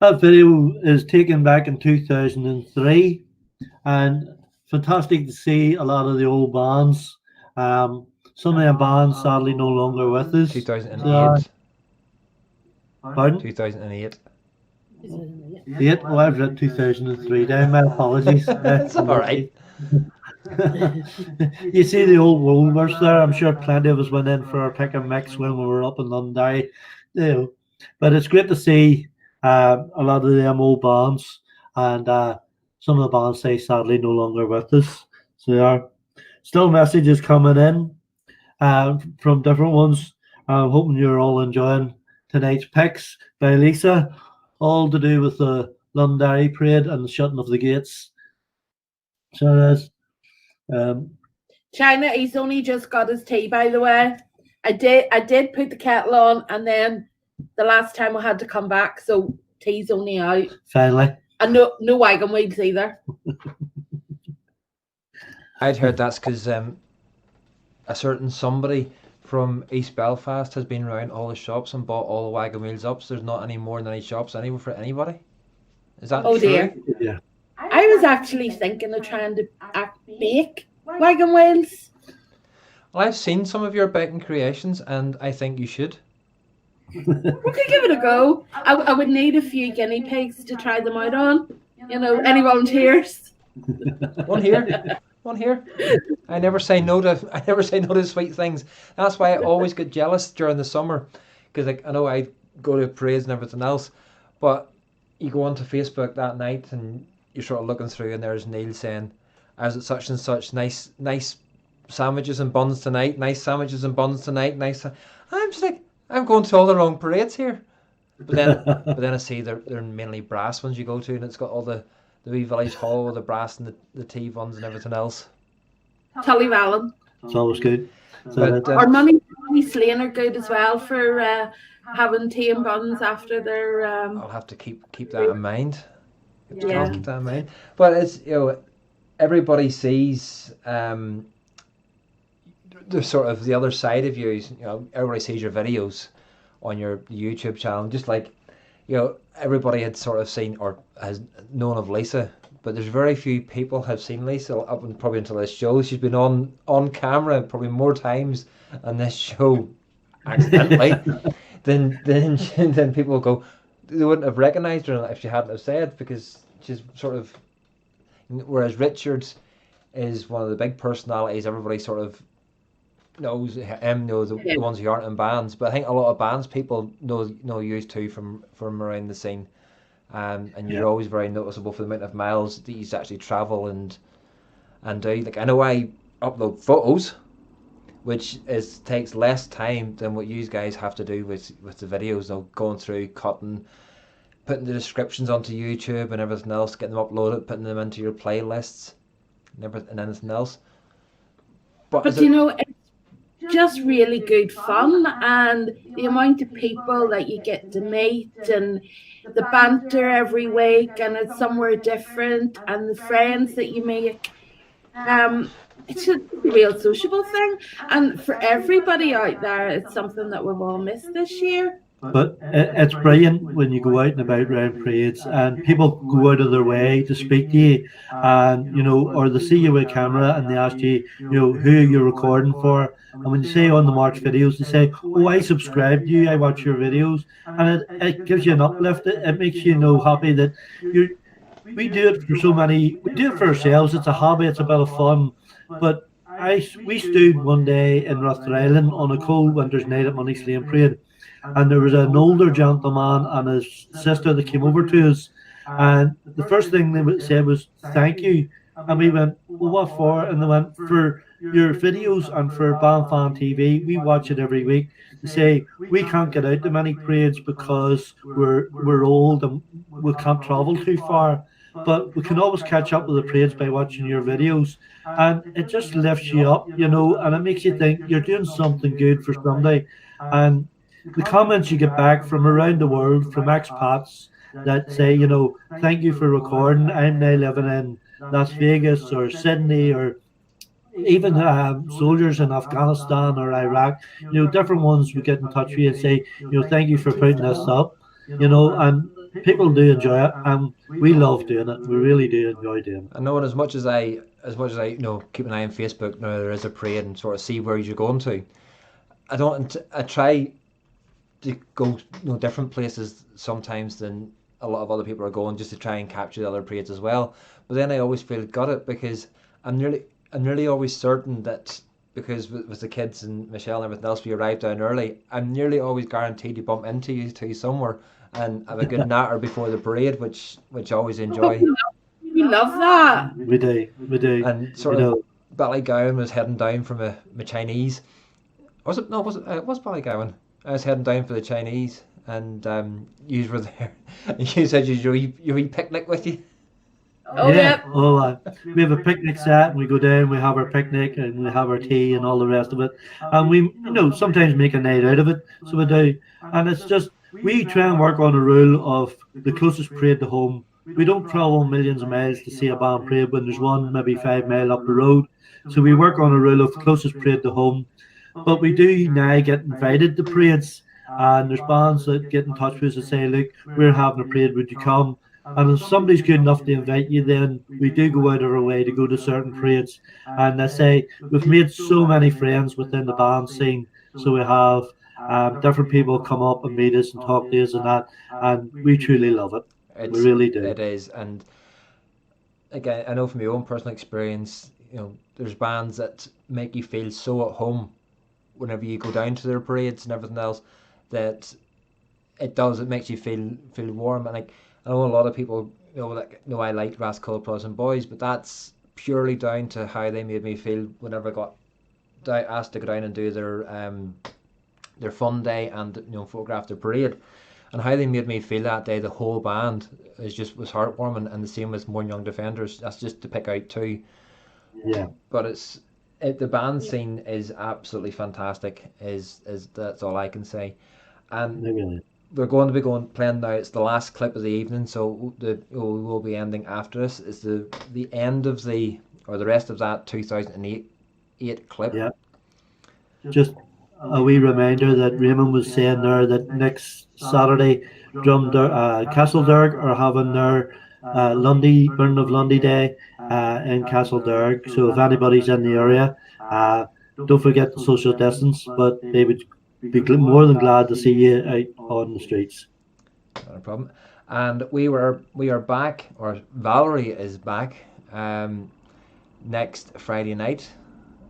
That video is taken back in 2003, and fantastic to see a lot of the old bands. Some of the bands sadly no longer with us. 2008. Pardon? 2008. 8? Oh, I've written 2003 down. My apologies. It's all right. You see the old Wolvers there. I'm sure plenty of us went in for our pick and mix when we were up in Londonderry. You know, but it's great to see a lot of them old bands, and some of the bands say sadly no longer with us. So there are still messages coming in from different ones. I'm hoping you're all enjoying tonight's picks by Lisa, all to do with the Londonderry parade and the shutting of the gates. So it is. China, he's only just got his tea, by the way. I did put the kettle on, and then the last time I had to come back, so tea's only out. Finally. And no wagon wheels either. I'd heard that's because a certain somebody from East Belfast has been around all the shops and bought all the wagon wheels up, so there's not any more than any shops anywhere for anybody. Is that Oh true? dear. Yeah. I was actually thinking of trying to bake wagon wheels. Well, I've seen some of your baking creations, and I think you should. We could give it a go. I would need a few guinea pigs to try them out on. You know, any volunteers? One here, one here. I never say no to sweet things. That's why I always get jealous during the summer, because I know I go to parades and everything else, but you go onto Facebook that night and you're sort of looking through, and there's Neil saying, "I was at such and such, nice sandwiches and buns tonight, nice sandwiches and buns tonight, nice." I'm just like, I'm going to all the wrong parades here. But then I see they're mainly brass ones you go to, and it's got all the wee village hall with the brass and the tea buns and everything else. Tullyvallen. It's always good. So But Or Money Slane are good as well for having tea and buns after their I'll have to keep that in mind. Yeah. Keep that in mind. But it's, everybody sees the sort of the other side of you. Everybody sees your videos on your YouTube channel, just like everybody had sort of seen or has known of Lisa, but there's very few people have seen Lisa up and probably until this show. She's been on camera probably more times on this show accidentally than people go. They wouldn't have recognised her if she hadn't have said, because she's sort of, whereas Richards is one of the big personalities. Everybody sort of knows him, the ones who aren't in bands, but I think a lot of bands people know you too from around the scene, and you're always very noticeable for the amount of miles that you actually travel and do. Like, I know I upload photos, which takes less time than what you guys have to do with the videos, going through, cutting, putting the descriptions onto YouTube and everything else, getting them uploaded, putting them into your playlists and anything else. But it's just really good fun, and the amount of people that you get to meet and the banter every week, and it's somewhere different, and the friends that you make, it's a real sociable thing, and for everybody out there, it's something that we've all missed this year. But it's brilliant when you go out and about around parades and people go out of their way to speak to you, and or they see you with a camera and they ask you, who you're recording for. And when you say on the March videos, they say, "Oh, I subscribe to you, I watch your videos," and it gives you an uplift. It makes you happy that we do it for we do it for ourselves. It's a hobby, it's a bit of fun. But we stood one day in Rathryland on a cold winter's night at Money Slane Parade, and there was an older gentleman and his sister that came over to us, and the first thing they said was "thank you," and we went, "Well, what for?" And they went, "For your videos and for BandFan TV, we watch it every week." They say, "We can't get out to many parades because we're old and we can't travel too far, but we can always catch up with the parades by watching your videos," and it just lifts you up, and it makes you think you're doing something good for somebody. And the comments you get back from around the world, from expats that say, "Thank you for recording. I'm now living in Las Vegas or Sydney," or even soldiers in Afghanistan or Iraq, different ones we get in touch with you and say, "Thank you for putting this up," and people do enjoy it, and we love doing it. We really do enjoy doing it. I know, and as much as I keep an eye on Facebook now there is a parade and sort of see where you're going to. I try to go different places sometimes than a lot of other people are going, just to try and capture the other parades as well. But then I always feel got it, because I'm nearly always certain that, because with the kids and Michelle and everything else, we arrive down early, I'm nearly always guaranteed to bump into you two somewhere and have a good natter before the parade, which I always enjoy. We love that. We do. And sort of Ballygowan was heading down from my Chinese. Was it? No, it was Ballygowan. I was heading down for the Chinese, and you were there. And you said your wee picnic with you. Oh yeah. Oh, we have a picnic set, and we go down, we have our picnic, and we have our tea and all the rest of it. And we, sometimes make a night out of it. So we do. And it's just, we try and work on a rule of the closest parade to home. We don't travel millions of miles to see a band parade when there's one maybe 5 mile up the road. So we work on a rule of the closest parade to home. But we do now get invited to parades, and there's bands that get in touch with us and say, look, we're having a parade, would you come? And if somebody's good enough to invite you, then we do go out of our way to go to certain parades. And I say, we've made so many friends within the band scene. So we have different people come up and meet us and talk to us and that. And we truly love it. We really do. It is. And again, I know from my own personal experience, there's bands that make you feel so at home whenever you go down to their parades and everything else, that it makes you feel warm. And I know a lot of people, I like Rascal Brothers and Boys, but that's purely down to how they made me feel whenever I got asked to go down and do their fun day and photograph their parade, and how they made me feel that day. The whole band was heartwarming, and the same with Mourne Young Defenders. That's just to pick out two. Yeah. But the band scene is absolutely fantastic. That's all I can say, and. Really. We're going to be playing now. It's the last clip of the evening, so we will be ending after this. It's the end of the rest of that 2008 clip. Yeah. Just a wee reminder that Raymond was saying there that next Saturday, Castlederg are having their Burn of Lundy Day in Castlederg. So if anybody's in the area, don't forget the social distance, but they would be more than glad to see you out on the streets. Not a problem. And we are back, or Valerie is back next Friday night,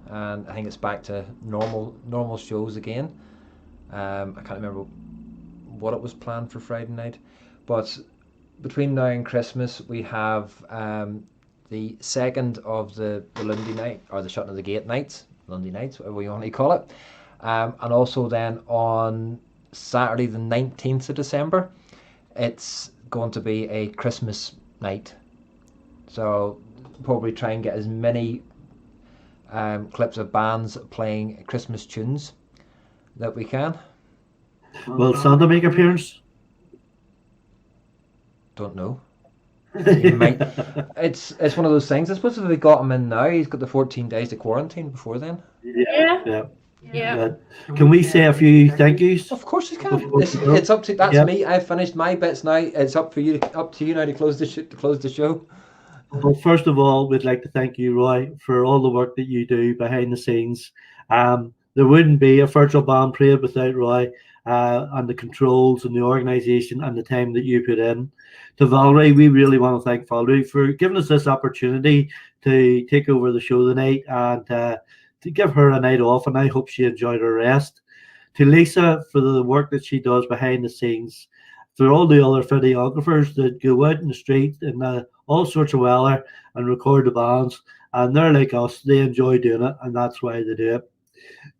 and I think it's back to normal shows again. I can't remember what it was planned for Friday night, but between now and Christmas we have the second of the Lundy night, or the shutting of the gate nights, Lundy nights, whatever you want to call it. And also then on Saturday the 19th of December, it's going to be a Christmas night. So probably try and get as many clips of bands playing Christmas tunes that we can. Will Santa make appearance? Don't know. He might. It's one of those things. I suppose if we got him in now, he's got the 14 days to quarantine before then. Yeah. Can we say a few thank yous? Of course you can. It's up to me. I've finished my bits now. It's up to you now to close the show. Well, first of all, we'd like to thank you, Roy, for all the work that you do behind the scenes. There wouldn't be a virtual band parade without Roy and the controls and the organisation and the time that you put in. To Valerie, we really want to thank Valerie for giving us this opportunity to take over the show tonight and to give her a night off, and I hope she enjoyed her rest. To Lisa for the work that she does behind the scenes. For all the other videographers that go out in the street in all sorts of weather and record the bands, and they're like us, they enjoy doing it, and that's why they do it.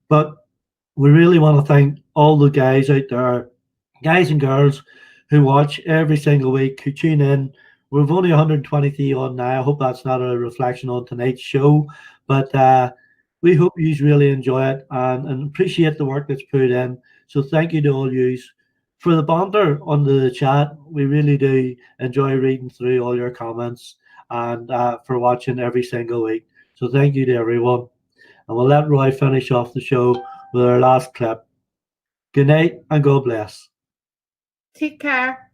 But we really want to thank all the guys out there, guys and girls who watch every single week, who tune in. We've only 123 on now. I hope that's not a reflection on tonight's show, but we hope you really enjoy it and appreciate the work that's put in. So thank you to all yous. For the banter on the chat, we really do enjoy reading through all your comments and for watching every single week. So thank you to everyone. And we'll let Roy finish off the show with our last clip. Good night and God bless. Take care.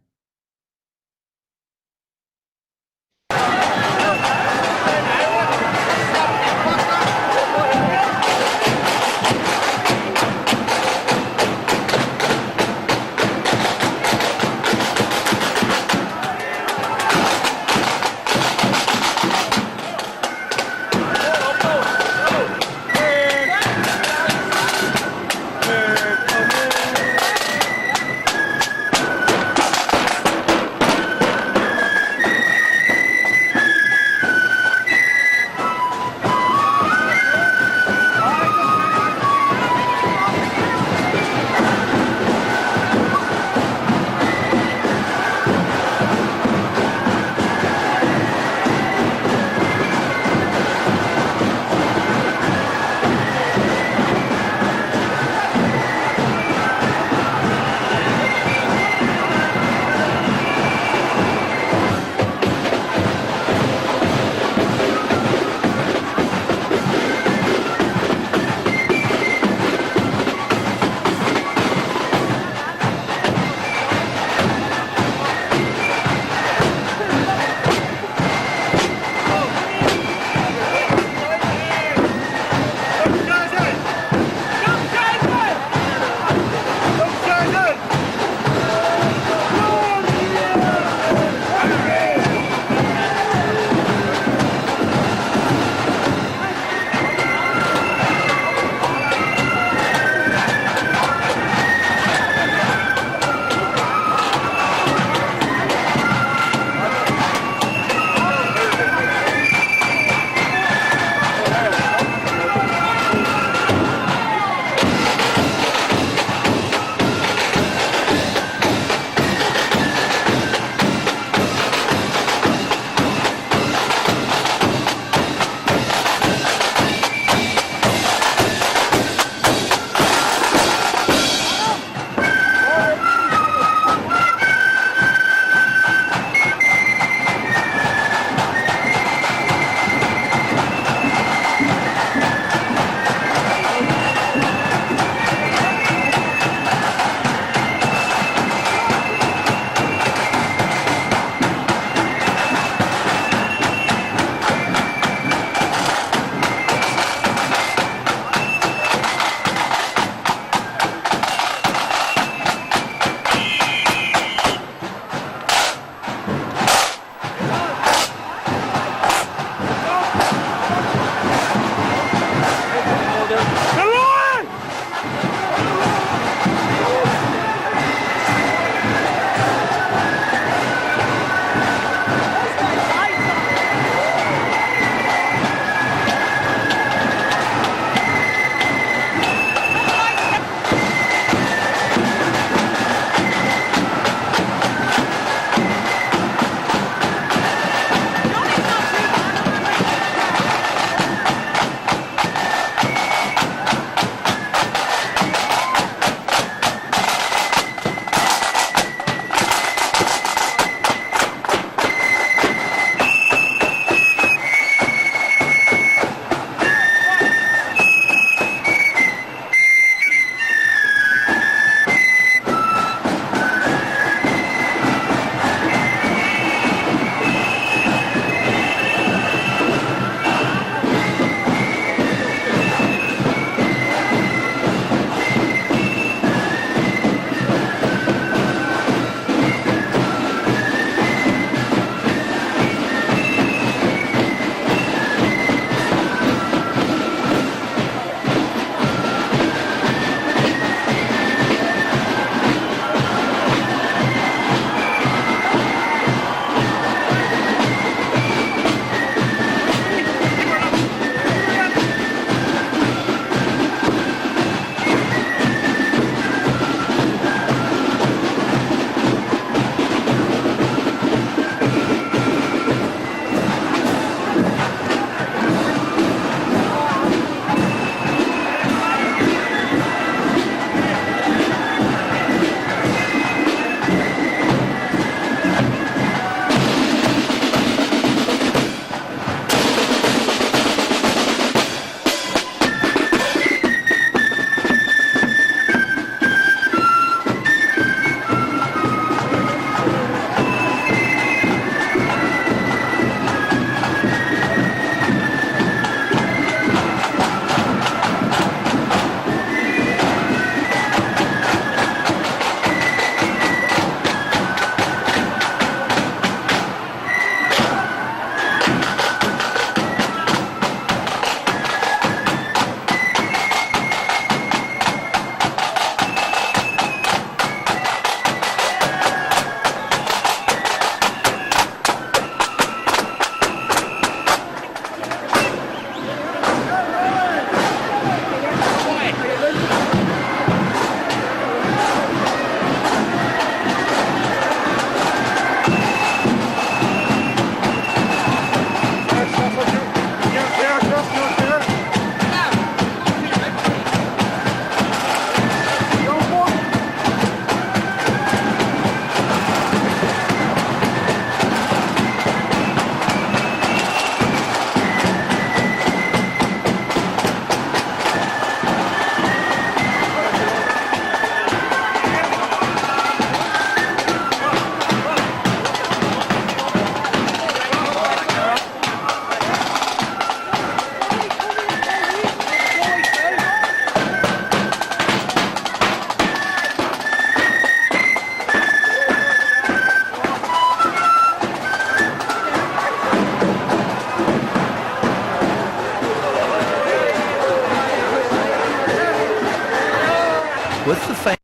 with the fine.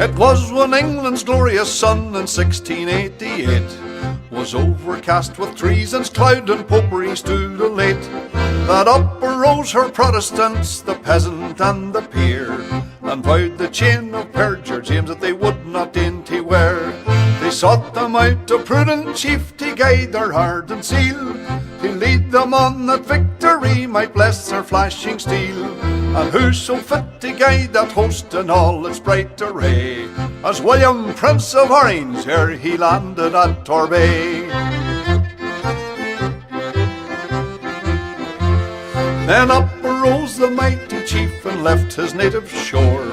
It was when England's glorious sun in 1688 was overcast with treason's cloud and popery stood elate, that up arose her Protestants, the peasant and the peer, and vowed the chain of perjure James that they would not dainty wear. They sought them out a prudent chief to guide their heart and seal, to lead them on that victory might bless their flashing steel. And who so fit to guide that host in all its bright array as William, Prince of Orange, ere he landed at Torbay? Then up arose the mighty chief and left his native shore,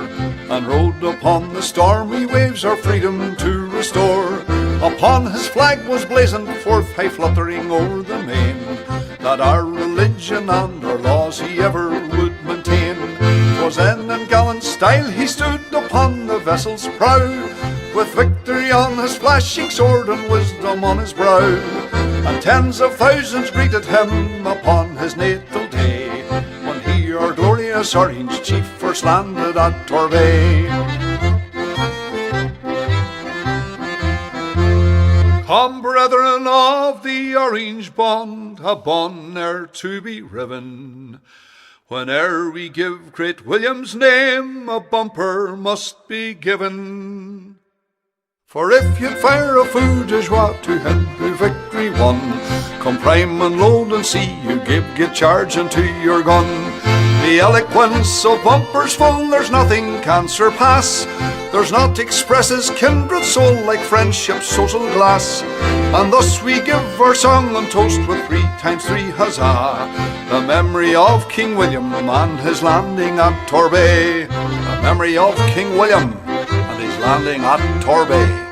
and rode upon the stormy waves our freedom to restore. Upon his flag was blazoned forth, high fluttering o'er the main, that our religion and our laws he ever would maintain. 'Twas then in gallant style he stood upon the vessel's prow, with victory on his flashing sword and wisdom on his brow. And tens of thousands greeted him upon his natal day, when he, our glorious Orange chief, first landed at Torbay. Come, brethren of the Orange bond, a bond ne'er to be riven. Whene'er we give great William's name, a bumper must be given. For if you'd fire a fou de joie to him who victory won, come prime and load and see you get charge into your gun. The eloquence of bumpers full there's nothing can surpass. There's naught expresses kindred soul like friendship's social glass. And thus we give our song and toast with 3 times 3 huzzah, the memory of King William and his landing at Torbay. The memory of King William and his landing at Torbay.